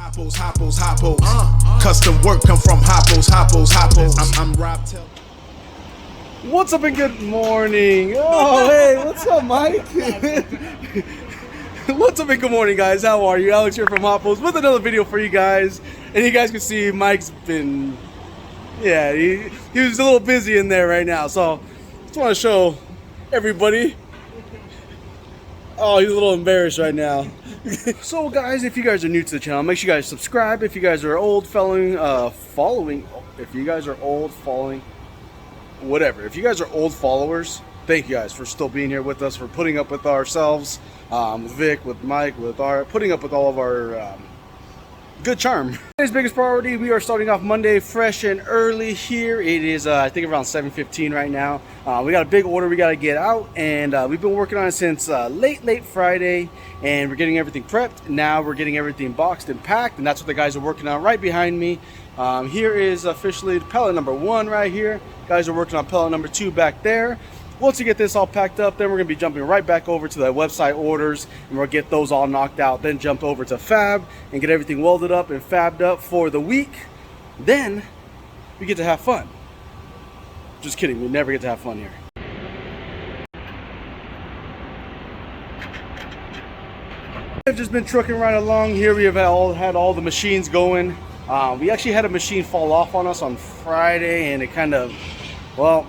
Custom work come from Hoppos. I'm Rob Tell. What's up and good morning? Oh, hey, what's up, Mike? What's up and good morning, guys? How are you? Alex here from Hoppos with another video for you guys. And you guys can see Mike's been, yeah, he was a little busy in there right now. So just want to show everybody. Oh, he's a little embarrassed right now. So guys, if you guys are new to the channel, make sure you guys subscribe. If you guys are old following, if you guys are old following, whatever. If you guys are old followers, thank you guys for still being here with us, for putting up with ourselves, with Vic, with Mike, with putting up with all of our good charm. Today's biggest priority, we are starting off Monday fresh and early here. It is I think around 7:15 right now. We got a big order we got to get out, and we've been working on it since late Friday, and we're getting everything prepped. Now we're getting everything boxed and packed, and that's what the guys are working on right behind me. Here is officially pellet number 1 right here. Guys are working on pellet number 2 back there. Once you get this all packed up, then we're going to be jumping right back over to the website orders, and we'll get those all knocked out, then jump over to fab and get everything welded up and fabbed up for the week. Then we get to have fun. Just kidding, we never get to have fun here. We've just been trucking right along here. We have had all the machines going. We actually had a machine fall off on us on Friday, and it kind of, well,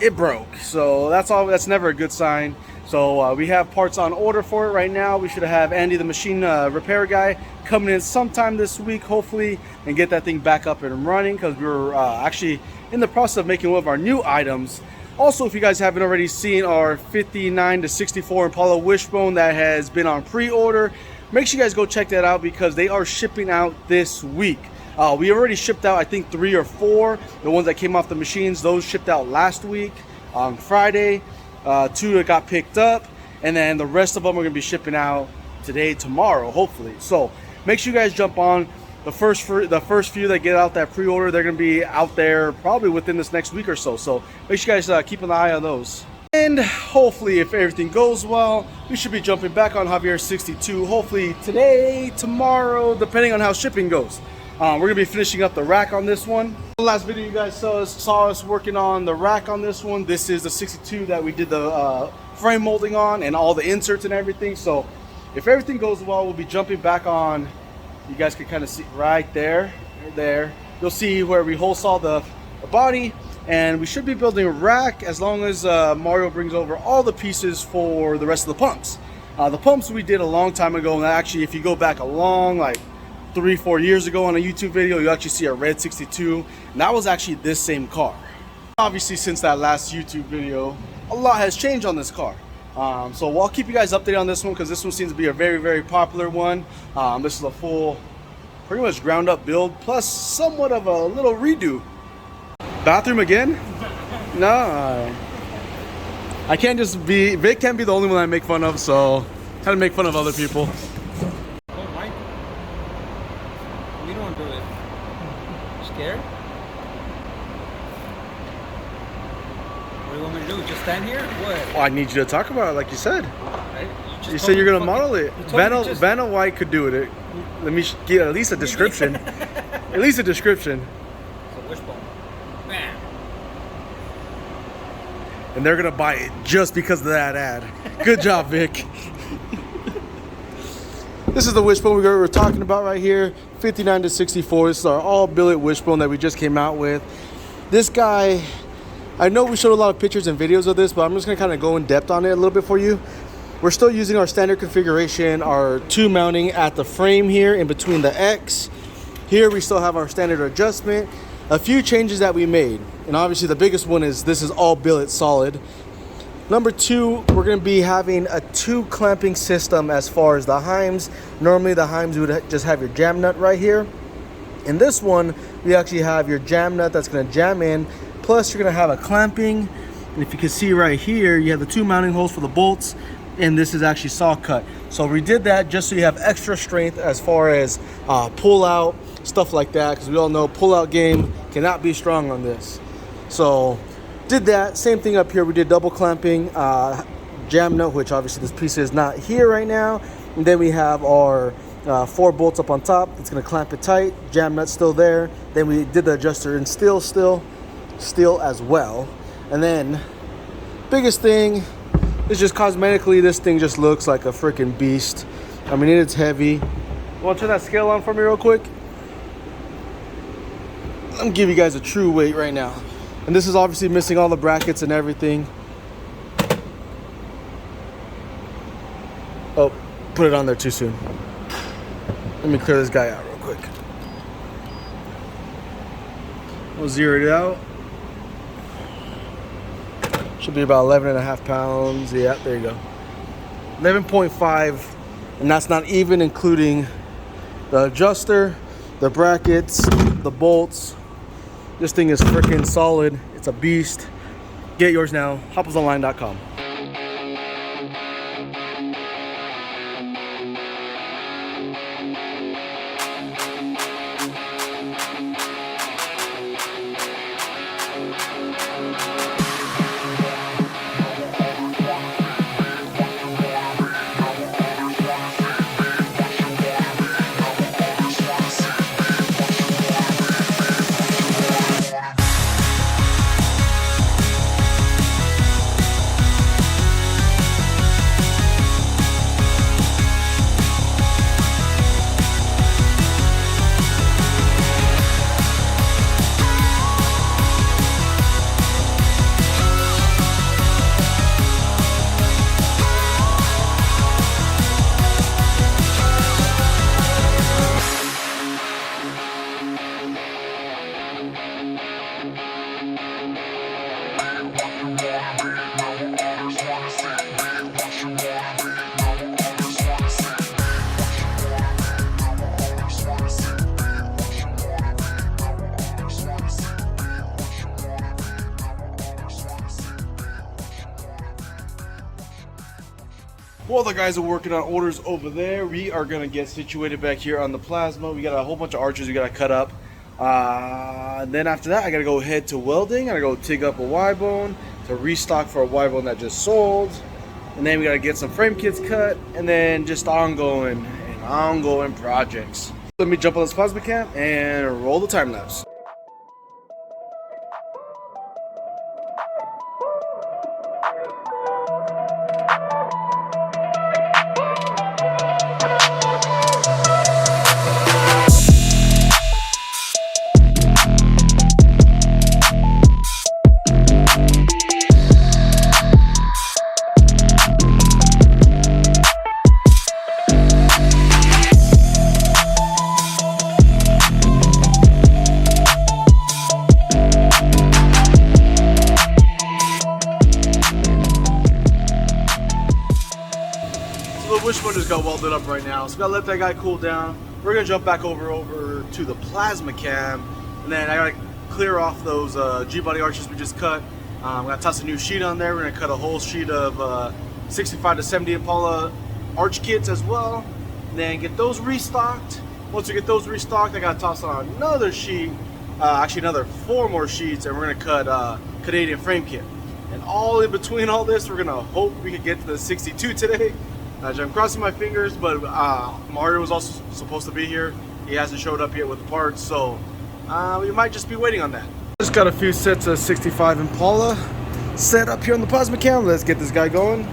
it broke. So that's never a good sign. So we have parts on order for it right now. We should have Andy, the machine repair guy, coming in sometime this week, hopefully, and get that thing back up and running, because we're actually in the process of making one of our new items. Also, if you guys haven't already seen our 59 to 64 Impala Wishbone that has been on pre-order, make sure you guys go check that out, because they are shipping out this week. We already shipped out, I think, 3 or 4. The ones that came off the machines, those shipped out last week on Friday. 2 that got picked up, and then the rest of them are going to be shipping out today, tomorrow, hopefully. So make sure you guys jump on. The first few that get out that pre-order, they're going to be out there probably within this next week or so. So make sure you guys keep an eye on those. And hopefully, if everything goes well, we should be jumping back on Javier 62, hopefully today, tomorrow, depending on how shipping goes. We're going to be finishing up the rack on this one. The last video you guys saw us working on the rack on this one. This is the 62 that we did the frame molding on, and all the inserts and everything. So if everything goes well, we'll be jumping back on. You guys can kind of see right there. You'll see where we hole saw the body, and we should be building a rack as long as Mario brings over all the pieces for the rest of the pumps. The pumps we did a long time ago, and actually if you go back a long, like 3-4 years ago on a YouTube video, you actually see a red 62, and that was actually this same car. Obviously, since that last YouTube video, a lot has changed on this car. So I'll keep you guys updated on this one, because this one seems to be a very popular one. This is a full, pretty much ground up build, plus somewhat of a little redo. Bathroom again? No, I can't just be, Vic can't be the only one I make fun of, so I had to make fun of other people. Scared? What do you want me to do? Just stand here? What? Well, I need you to talk about it, like you said. Right? You said you're gonna model it. Vanna White could do it. Let me get at least a description. At least a description. It's a wishbone. Man. And they're gonna buy it just because of that ad. Good job, Vic. This is the wishbone we were talking about right here, 59 to 64. This is our all billet wishbone that we just came out with. This guy, I know we showed a lot of pictures and videos of this, but I'm just gonna kind of go in depth on it a little bit for you. We're still using our standard configuration, our 2 mounting at the frame here in between the X. Here we still have our standard adjustment. A few changes that we made, and obviously the biggest one is this is all billet solid. Number 2, we're going to be having a 2 clamping system as far as the Heims. Normally the Heims would just have your jam nut right here. In this one, we actually have your jam nut that's going to jam in. Plus you're going to have a clamping. And if you can see right here, you have the 2 mounting holes for the bolts. And this is actually saw cut. So we did that just so you have extra strength as far as pull out, stuff like that. Because we all know pull out game cannot be strong on this. So did that. Same thing up here. We did double clamping, jam nut, which obviously this piece is not here right now. And then we have our 4 bolts up on top. It's gonna clamp it tight. Jam nut's still there. Then we did the adjuster in steel as well. And then biggest thing is just cosmetically, this thing just looks like a freaking beast. I mean, it's heavy. You want to turn that scale on for me real quick? I'm gonna give you guys a true weight right now. And this is obviously missing all the brackets and everything. Oh, put it on there too soon. Let me clear this guy out real quick. We'll zero it out. Should be about 11.5 pounds. Yeah, there you go. 11.5, and that's not even including the adjuster, the brackets, the bolts. This thing is freaking solid. It's a beast. Get yours now, hopplesonline.com. While the guys are working on orders over there, we are gonna get situated back here on the plasma. We got a whole bunch of arches we gotta cut up. Then after that, I gotta go head to welding. I gotta go dig up a Wishbone to restock for a Wishbone that just sold. And then we gotta get some frame kits cut, and then just ongoing projects. Let me jump on this plasma cam and roll the time lapse. Wishbone just got welded up right now, so gotta let that guy cool down. We're gonna jump back over to the plasma cam, and then I gotta clear off those G-body arches we just cut. I'm gonna toss a new sheet on there. We're gonna cut a whole sheet of 65 to 70 Impala arch kits as well, and then get those restocked. Once we get those restocked, I gotta toss on another sheet, actually another 4 more sheets, and we're gonna cut Canadian frame kit. And all in between all this, we're gonna hope we can get to the 62 today. I'm crossing my fingers, but Mario was also supposed to be here. He hasn't showed up yet with the parts, so we might just be waiting on that. Just got a few sets of 65 Impala set up here on the plasma cam. Let's get this guy going.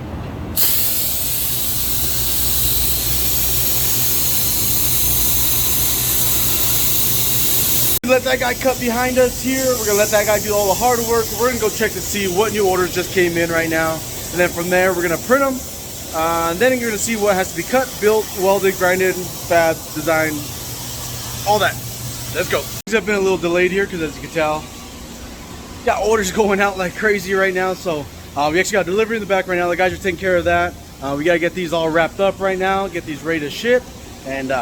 Let that guy cut behind us here. We're gonna let that guy do all the hard work. We're gonna go check to see what new orders just came in right now, and then from there we're gonna print them. And then you're going to see what has to be cut, built, welded, grinded, fab, designed, all that. Let's go. Things have been a little delayed here because, as you can tell, got orders going out like crazy right now. So we actually got delivery in the back right now. The guys are taking care of that. We got to get these all wrapped up right now, get these ready to ship, and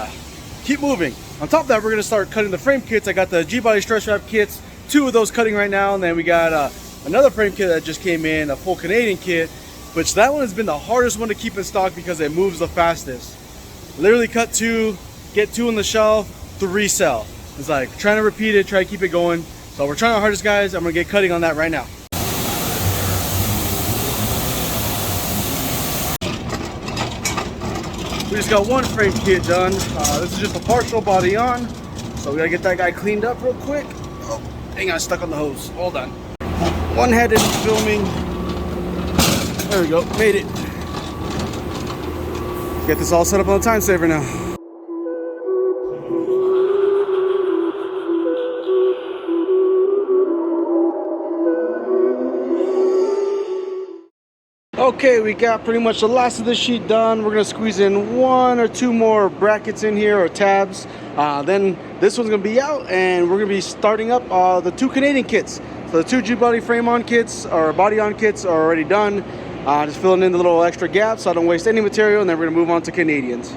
keep moving. On top of that, we're going to start cutting the frame kits. I got the G-body stress wrap kits, 2 of those cutting right now. And then we got another frame kit that just came in, a full Canadian kit. Which that one has been the hardest one to keep in stock because it moves the fastest. Literally cut 2, get 2 on the shelf to resell. It's like trying to repeat it, try to keep it going. So we're trying our hardest, guys. I'm gonna get cutting on that right now. We just got one frame kit done. This is just a partial body on. So we gotta get that guy cleaned up real quick. Oh, hang on, stuck on the hose. Hold on. One-handed filming. There we go, made it. Get this all set up on the time saver now. Okay, we got pretty much the last of the sheet done. We're gonna squeeze in 1 or 2 more brackets in here, or tabs. Then this one's gonna be out, and we're gonna be starting up the 2 Canadian kits. So the 2 G-body frame on kits, or body on kits, are already done. Just filling in the little extra gaps so I don't waste any material, and then we're gonna move on to Canadians.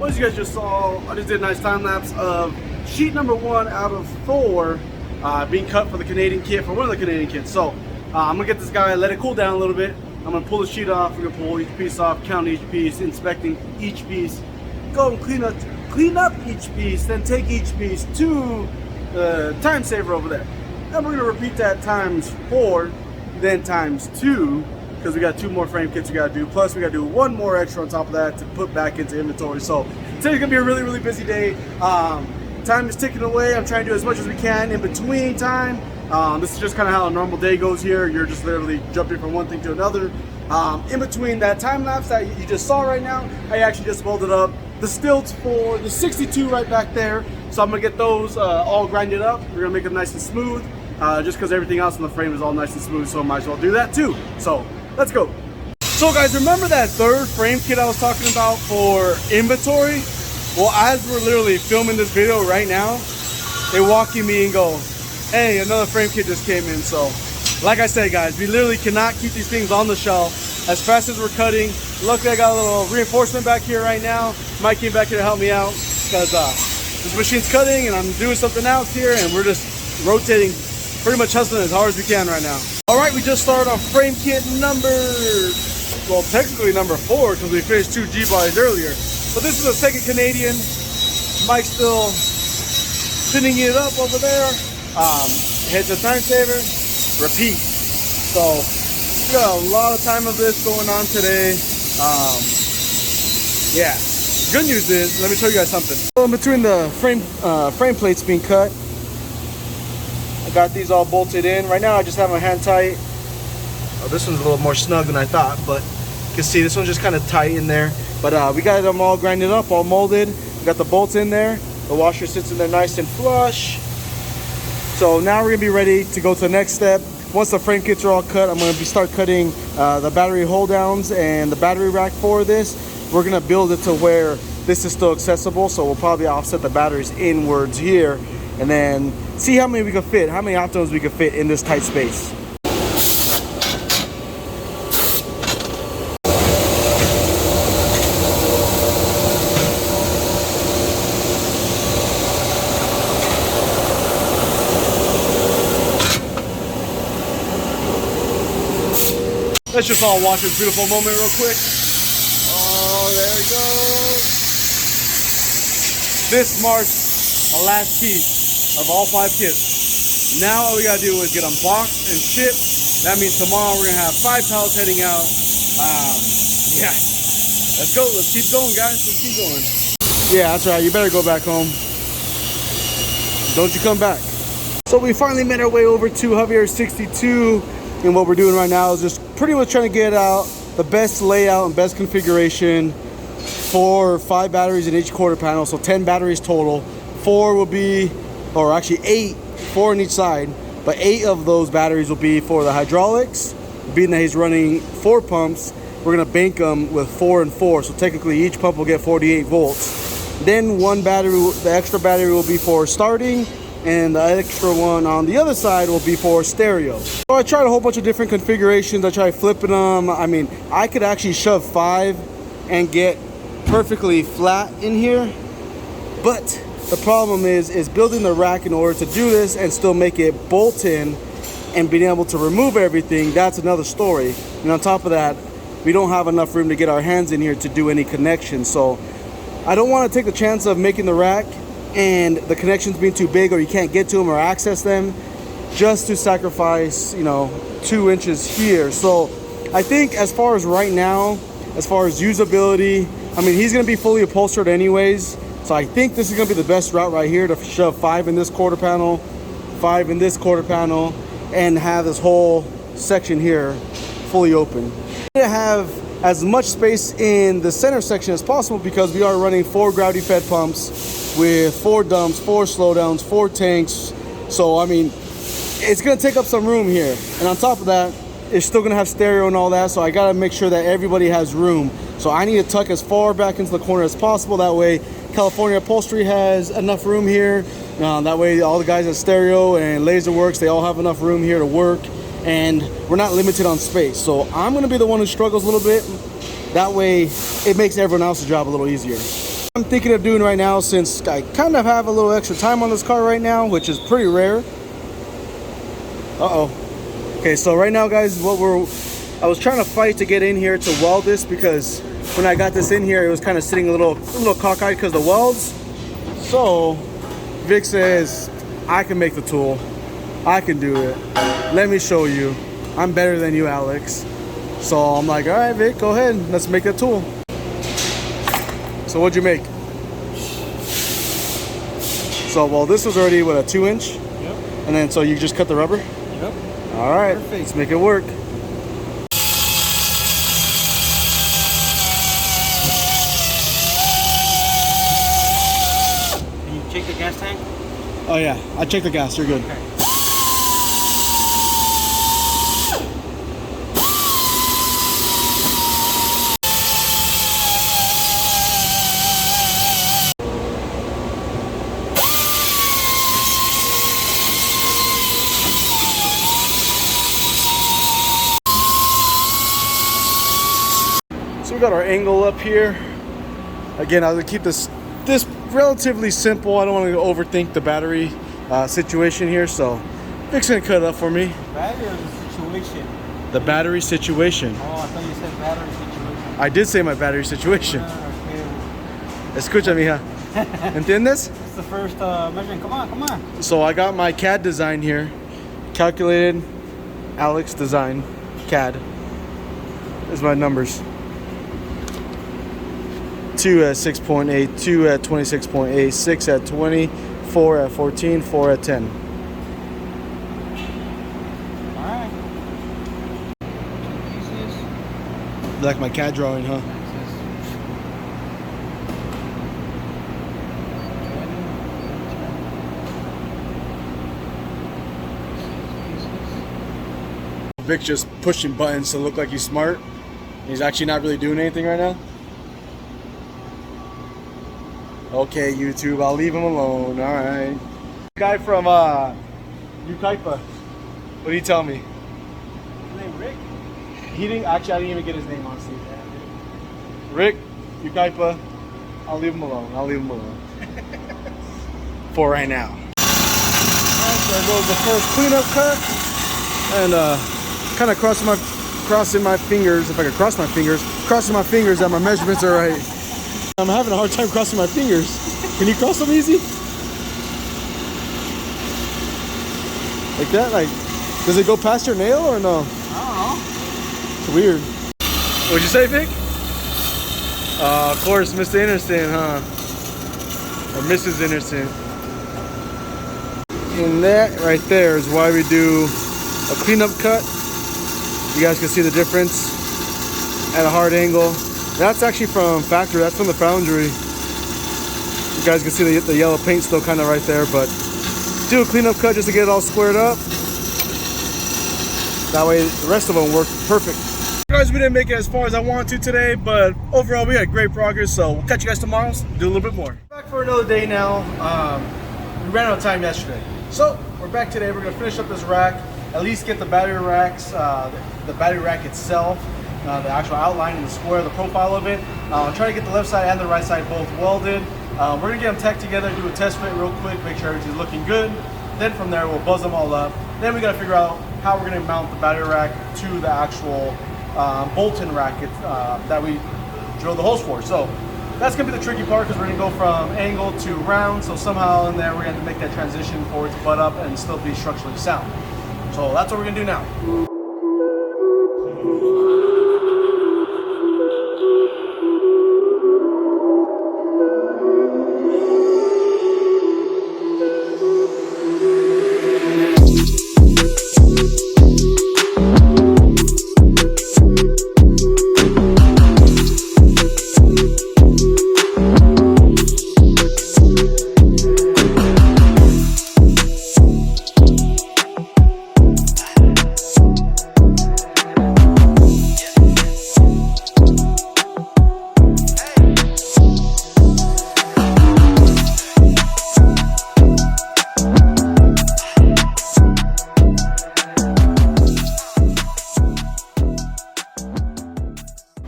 As you guys just saw, I just did a nice time lapse of sheet number 1 out of 4 being cut for the Canadian kit, for one of the Canadian kits. So I'm gonna get this guy, let it cool down a little bit. I'm gonna pull the sheet off. We're gonna pull each piece off, count each piece, inspecting each piece, go and clean up each piece, then take each piece to the time saver over there. And we're gonna repeat that times 4, then times 2. Because we got 2 more frame kits we gotta do. Plus we gotta do 1 more extra on top of that to put back into inventory. So today's gonna be a really, really busy day. Time is ticking away. I'm trying to do as much as we can in between time. This is just kind of how a normal day goes here. You're just literally jumping from one thing to another. In between that time lapse that you just saw right now, I actually just welded up the stilts for the 62 right back there. So I'm gonna get those all grinded up. We're gonna make them nice and smooth. Just because everything else on the frame is all nice and smooth, so I might as well do that too. So let's go. So guys, remember that 3rd frame kit I was talking about for inventory? Well, as we're literally filming this video right now, they walk in me and go, hey, another frame kit just came in. So like I said, guys, we literally cannot keep these things on the shelf as fast as we're cutting. Luckily I got a little reinforcement back here right now. Mike came back here to help me out because this machine's cutting and I'm doing something else here, and we're just rotating, pretty much hustling as hard as we can right now. All right, we just started on frame kit number, well, technically number 4 because we finished 2 G-bodies earlier. But this is the 2nd Canadian. Mike's still spinning it up over there. Hit the time saver, repeat. So we got a lot of time of this going on today. Yeah, good news is, let me show you guys something. So in between the frame plates being cut, I got these all bolted in. Right now I just have my hand tight. Oh, this one's a little more snug than I thought, but you can see this one's just kind of tight in there. But we got them all grinded up, all molded. We got the bolts in there. The washer sits in there nice and flush. So now we're gonna be ready to go to the next step. Once the frame kits are all cut, I'm gonna start cutting the battery hold downs and the battery rack for this. We're gonna build it to where this is still accessible. So we'll probably offset the batteries inwards here, and then see how many we can fit, how many optimums we can fit in this tight space. Let's just all watch this beautiful moment real quick. Oh, there it goes. This marks the last piece of all 5 kits. Now all we gotta do is get them boxed and shipped. That means tomorrow we're gonna have 5 pallets heading out. Yeah, let's go. Let's keep going, guys. Let's keep going. Yeah, that's right. You better go back home. Don't you come back. So we finally made our way over to Javiers 62. And what we're doing right now is just pretty much trying to get out the best layout and best configuration for 5 batteries in each quarter panel. So 10 batteries total. 4 will be, or actually 8, 4 on each side. But 8 of those batteries will be for the hydraulics. Being that he's running 4 pumps, we're gonna bank them with 4 and 4. So technically each pump will get 48 volts. Then one battery, the extra battery will be for starting, and the extra one on the other side will be for stereo. So I tried a whole bunch of different configurations. I tried flipping them. I mean, I could actually shove 5 and get perfectly flat in here, but The problem is building the rack in order to do this and still make it bolt in and being able to remove everything. That's another story. And on top of that, we don't have enough room to get our hands in here to do any connections. So I don't want to take the chance of making the rack and the connections being too big, or you can't get to them or access them, just to sacrifice, you know, 2 inches here. So I think as far as right now, as far as usability, I mean, he's going to be fully upholstered anyways. So I think this is going to be the best route right here, to shove 5 in this quarter panel, 5 in this quarter panel, and have this whole section here fully open. To have as much space in the center section as possible, because we are running 4 gravity fed pumps with 4 dumps, 4 slowdowns, 4 tanks. So I mean, it's going to take up some room here. And on top of that, it's still going to have stereo and all that. So I got to make sure that everybody has room. So I need to tuck as far back into the corner as possible. That way California Upholstery has enough room here. That way all the guys at Stereo and Laser Works, they all have enough room here to work, and we're not limited on space. So I'm going to be the one who struggles a little bit. That way it makes everyone else's job a little easier. I'm thinking of doing right now, since I kind of have a little extra time on this car right now, which is pretty rare. Okay, so right now, guys, I was trying to fight to get in here to weld this, because when I got this in here, it was kind of sitting a little cockeyed because of the welds. So Vic says, I can make the tool. I can do it. Let me show you. I'm better than you, Alex. So I'm like, all right, Vic, go ahead. Let's make a tool. So what'd you make? So, well, this was already, what, a 2-inch? Yep. And then, so you just cut the rubber? Yep. All right, Perfect. Let's make it work. Can you check the gas tank? Oh yeah, I checked the gas, you're good. Okay. So we got our angle up here. Again, I'm gonna keep this relatively simple. I don't want to overthink the battery situation here, so Vic's gonna cut it up for me. Battery or the situation? The battery situation. Oh, I thought you said battery situation. I did say my battery situation. Escucha, mija. ¿Entiendes? It's the first measurement. Come on. So I got my CAD design here. Calculated Alex design CAD. There's my numbers. 2 at 6.8, 2 at 26.8, 6 at 20, 4 at 14, 4 at 10. Alright. You like my CAD drawing, huh? Vic's just pushing buttons to look like he's smart. He's actually not really doing anything right now. Okay, YouTube, I'll leave him alone. All right. Guy from Ukaipa. What did he tell me? His name Rick? He didn't actually. I didn't even get his name, honestly. Rick, Ukaipa. I'll leave him alone. I'll leave him alone. For right now. Alright, so there goes the first cleanup cut, and kind of crossing my fingers. If I could crossing my fingers that my measurements are right. I'm having a hard time crossing my fingers. Can you cross them easy? Like that? Like, does it go past your nail or no? I It's weird. What'd you say, Vic? Of course, Mr. Innocent, huh? Or Mrs. Innocent. And that right there is why we do a cleanup cut. You guys can see the difference at a hard angle. That's actually from factory. That's from the foundry. You guys can see the yellow paint still kind of right there, but do a cleanup cut just to get it all squared up. That way the rest of them work perfect. Guys, we didn't make it as far as I wanted to today, but overall we had great progress, so we'll catch you guys tomorrow. Do a little bit more. Back for another day now. We ran out of time yesterday, so we're back today. We're gonna finish up this rack, at least get the battery racks, the battery rack itself, the actual outline and the square, the profile of it. I'll try to get the left side and the right side both welded. We're gonna get them tacked together, do a test fit real quick, make sure everything's looking good. Then from there, we'll buzz them all up. Then we gotta figure out how we're gonna mount the battery rack to the actual bolt-in rack that we drill the holes for. So that's gonna be the tricky part, because we're gonna go from angle to round. So somehow in there, we're gonna have to make that transition for it to butt up and still be structurally sound. So that's what we're gonna do now.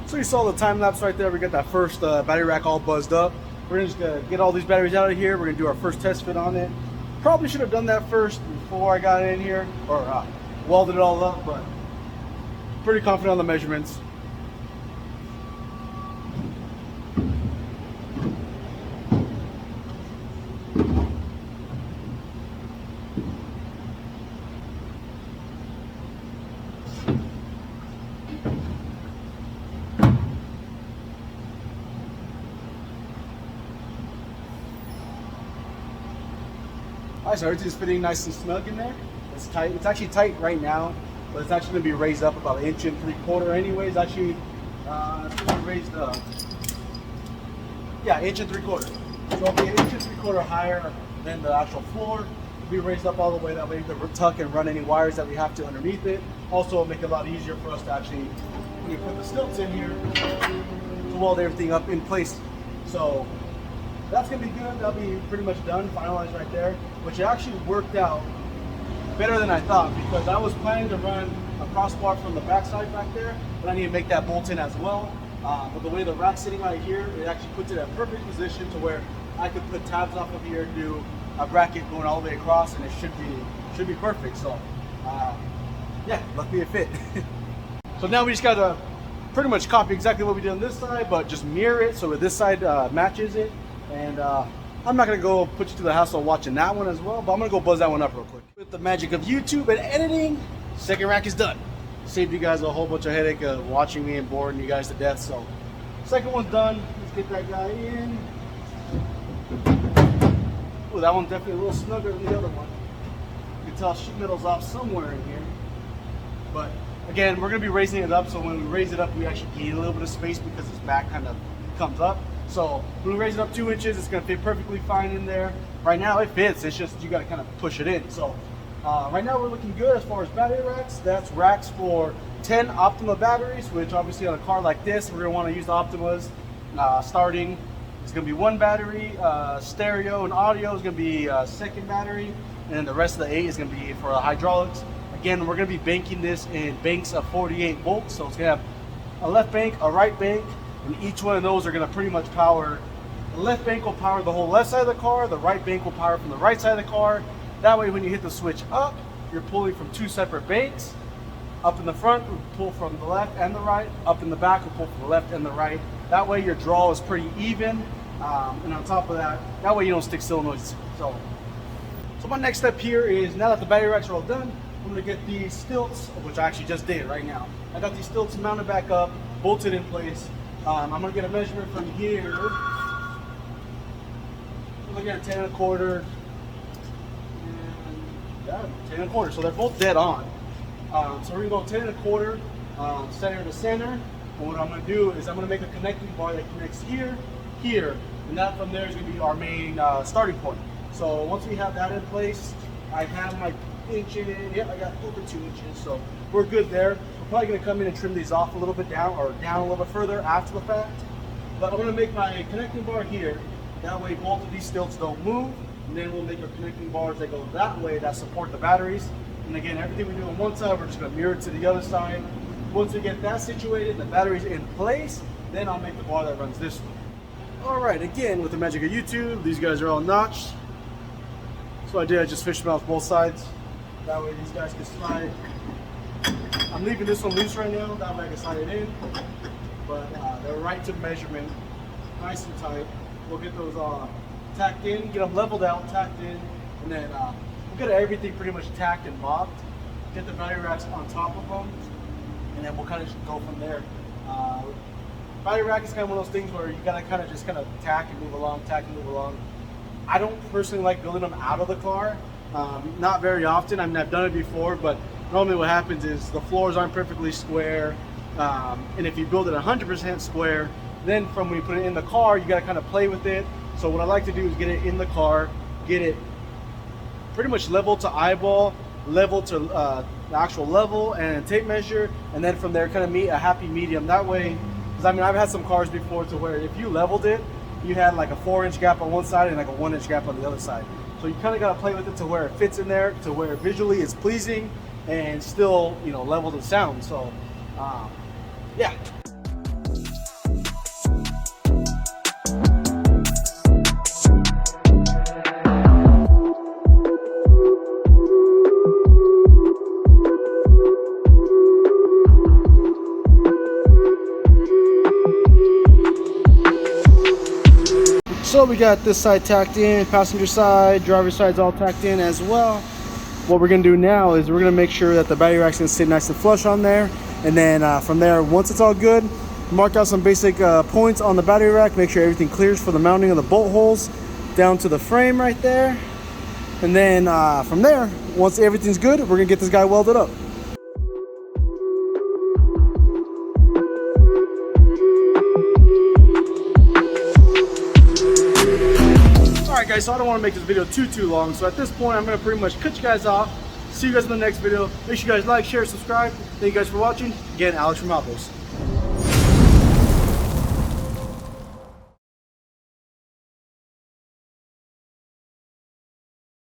So you saw the time lapse right there. We got that first battery rack all buzzed up. We're just gonna get all these batteries out of here. We're gonna do our first test fit on it. Probably should have done that first before I got in here, or welded it all up, but pretty confident on the measurements. Alright, so everything's fitting nice and snug in there. It's tight. It's actually tight right now, but it's actually going to be raised up about 1 3/4 anyways. Actually, it's going to be raised up. Yeah, 1 3/4. So it'll be 1 3/4 higher than the actual floor. It'll be raised up all the way. That way we can tuck and run any wires that we have to underneath it. Also, it'll make it a lot easier for us to actually, when we put the stilts in here, to weld everything up in place. So that's gonna be good. That'll be pretty much done, finalized right there, which actually worked out better than I thought, because I was planning to run a crossbar from the backside back there, but I need to make that bolt in as well. But the way the rack's sitting right here, it actually puts it in a perfect position to where I could put tabs off of here, do a bracket going all the way across, and it should be perfect. So yeah, luckily it fit. So now we just gotta pretty much copy exactly what we did on this side, but just mirror it so that this side matches it. And I'm not gonna go put you through the hassle of watching that one as well, but I'm gonna go buzz that one up real quick. With the magic of YouTube and editing, second rack is done. Saved you guys a whole bunch of headache of watching me and boring you guys to death. So second one's done. Let's get that guy in. Ooh, that one's definitely a little snugger than the other one. You can tell sheet metal's off somewhere in here. But again, we're gonna be raising it up, so when we raise it up, we actually gain a little bit of space because its back kind of comes up. So when we raise it up 2 inches, it's gonna fit perfectly fine in there. Right now it fits, it's just you gotta kind of push it in. So right now we're looking good as far as battery racks. That's racks for 10 Optima batteries, which obviously on a car like this, we're gonna wanna use the Optimas. Starting, it's gonna be 1 battery, stereo and audio is gonna be second battery, and then the rest of the 8 is gonna be for hydraulics. Again, we're gonna be banking this in banks of 48 volts. So it's gonna have a left bank, a right bank, and each one of those are going to pretty much power. The left bank will power the whole left side of the car, the right bank will power from the right side of the car. That way when you hit the switch up, you're pulling from 2 separate banks. Up in the front, we'll pull from the left and the right. Up in the back, we'll pull from the left and the right. That way your draw is pretty even. And on top of that, that way you don't stick solenoids. So my next step here is, now that the battery racks are all done, I'm going to get these stilts, which I actually just did right now. I got these stilts mounted back up, bolted in place. I'm gonna get a measurement from here. We're looking at 10 1/4, and yeah, 10 1/4. So they're both dead on. So we're gonna go 10 1/4, center to center. And what I'm gonna do is I'm gonna make a connecting bar that connects here, here, and that from there is gonna be our main starting point. So once we have that in place, I have my inch in. Yep, I got over 2 inches, so we're good there. We're probably gonna come in and trim these off a little bit down, or down a little bit further after the fact. But I'm gonna make my connecting bar here. That way both of these stilts don't move. And then we'll make our connecting bars that go that way that support the batteries. And again, everything we do on one side, we're just gonna mirror it to the other side. Once we get that situated, the battery's in place, then I'll make the bar that runs this way. Alright, again, with the magic of YouTube, these guys are all notched. So I did, I just fished them out both sides. That way these guys can slide. I'm leaving this one loose right now, that way I can slide it in. But they're right to measurement, nice and tight. We'll get those tacked in, get them leveled out, tacked in, and then we'll get everything pretty much tacked and mocked. Get the battery racks on top of them, and then we'll kind of just go from there. Battery rack is kind of one of those things where you gotta kind of tack and move along, tack and move along. I don't personally like building them out of the car. Not very often. I mean, I've done it before, but normally what happens is the floors aren't perfectly square, and if you build it 100% square, then from when you put it in the car, you gotta kind of play with it. So what I like to do is get it in the car, get it pretty much level to eyeball, level to the actual level and tape measure, and then from there kind of meet a happy medium. That way, because I mean, I've had some cars before to where if you leveled it, you had like a 4-inch gap on one side and like a 1-inch gap on the other side. So you kind of got to play with it to where it fits in there, to where visually it's pleasing and still, you know, level to sound. So yeah. So we got this side tacked in, passenger side, driver side's all tacked in as well. What we're gonna do now is we're gonna make sure that the battery rack's gonna sit nice and flush on there. And then from there, once it's all good, mark out some basic points on the battery rack, make sure everything clears for the mounting of the bolt holes down to the frame right there. And then from there, once everything's good, we're gonna get this guy welded up. Alright guys, so I don't want to make this video too long, so at this point I'm going to pretty much cut you guys off. See you guys in the next video. Make sure you guys like, share, subscribe. Thank you guys for watching. Again, Alex from Outpost.